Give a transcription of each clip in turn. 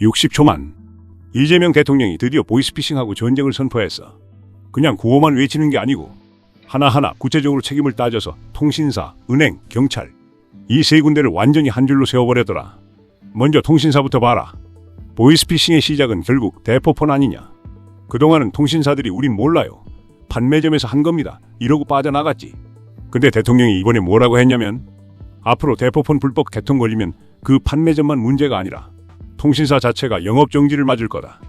60초만. 이재명 대통령이 드디어 보이스피싱하고 전쟁을 선포했어. 그냥 구호만 외치는 게 아니고 하나하나 구체적으로 책임을 따져서 통신사, 은행, 경찰 이 세 군데를 완전히 한 줄로 세워버렸더라. 먼저 통신사부터 봐라. 보이스피싱의 시작은 결국 대포폰 아니냐. 그동안은 통신사들이 우린 몰라요, 판매점에서 한 겁니다 이러고 빠져나갔지. 근데 대통령이 이번에 뭐라고 했냐면 앞으로 대포폰 불법 개통 걸리면 그 판매점만 문제가 아니라 통신사 자체가 영업정지를 맞을 거다.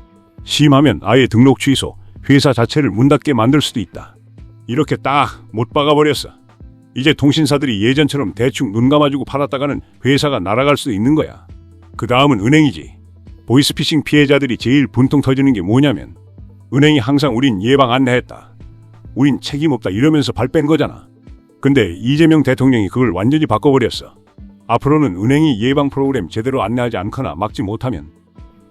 심하면 아예 등록 취소, 회사 자체를 문 닫게 만들 수도 있다. 이렇게 딱 못 박아버렸어. 이제 통신사들이 예전처럼 대충 눈 감아주고 팔았다가는 회사가 날아갈 수도 있는 거야. 그 다음은 은행이지. 보이스피싱 피해자들이 제일 분통 터지는 게 뭐냐면 은행이 항상 우린 예방 안내했다, 우린 책임 없다 이러면서 발 뺀 거잖아. 근데 이재명 대통령이 그걸 완전히 바꿔버렸어. 앞으로는 은행이 예방 프로그램 제대로 안내하지 않거나 막지 못하면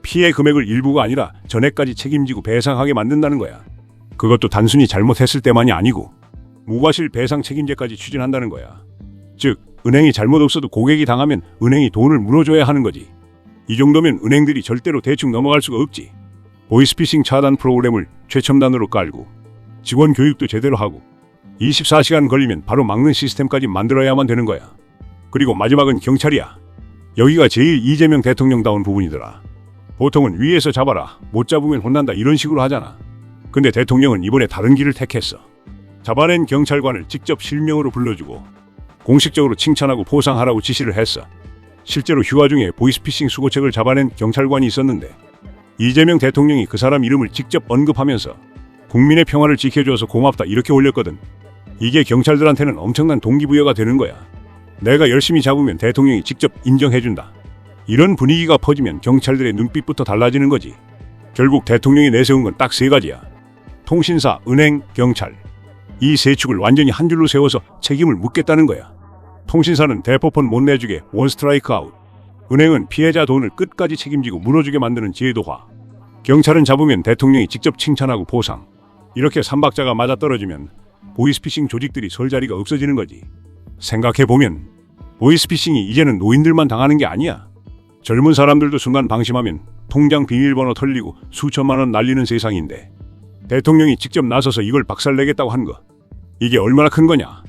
피해 금액을 일부가 아니라 전액까지 책임지고 배상하게 만든다는 거야. 그것도 단순히 잘못했을 때만이 아니고 무과실 배상 책임제까지 추진한다는 거야. 즉 은행이 잘못 없어도 고객이 당하면 은행이 돈을 물어줘야 하는 거지. 이 정도면 은행들이 절대로 대충 넘어갈 수가 없지. 보이스피싱 차단 프로그램을 최첨단으로 깔고 직원 교육도 제대로 하고 24시간 걸리면 바로 막는 시스템까지 만들어야만 되는 거야. 그리고 마지막은 경찰이야. 여기가 제일 이재명 대통령다운 부분이더라. 보통은 위에서 잡아라, 못 잡으면 혼난다 이런 식으로 하잖아. 근데 대통령은 이번에 다른 길을 택했어. 잡아낸 경찰관을 직접 실명으로 불러주고 공식적으로 칭찬하고 포상하라고 지시를 했어. 실제로 휴가 중에 보이스피싱 수고책을 잡아낸 경찰관이 있었는데 이재명 대통령이 그 사람 이름을 직접 언급하면서 국민의 평화를 지켜줘서 고맙다 이렇게 올렸거든. 이게 경찰들한테는 엄청난 동기부여가 되는 거야. 내가 열심히 잡으면 대통령이 직접 인정해준다. 이런 분위기가 퍼지면 경찰들의 눈빛부터 달라지는 거지. 결국 대통령이 내세운 건 딱 세 가지야. 통신사, 은행, 경찰. 이 세 축을 완전히 한 줄로 세워서 책임을 묻겠다는 거야. 통신사는 대포폰 못 내주게 원 스트라이크 아웃. 은행은 피해자 돈을 끝까지 책임지고 물어주게 만드는 제도화. 경찰은 잡으면 대통령이 직접 칭찬하고 포상. 이렇게 삼박자가 맞아떨어지면 보이스피싱 조직들이 설 자리가 없어지는 거지. 생각해보면 보이스피싱이 이제는 노인들만 당하는 게 아니야. 젊은 사람들도 순간 방심하면 통장 비밀번호 털리고 수천만 원 날리는 세상인데 대통령이 직접 나서서 이걸 박살내겠다고 한 거, 이게 얼마나 큰 거냐.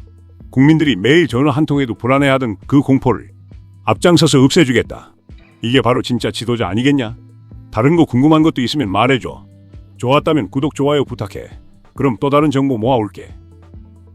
국민들이 매일 전화 한 통에도 불안해하던 그 공포를 앞장서서 없애주겠다. 이게 바로 진짜 지도자 아니겠냐? 다른 거 궁금한 것도 있으면 말해줘. 좋았다면 구독, 좋아요 부탁해. 그럼 또 다른 정보 모아올게.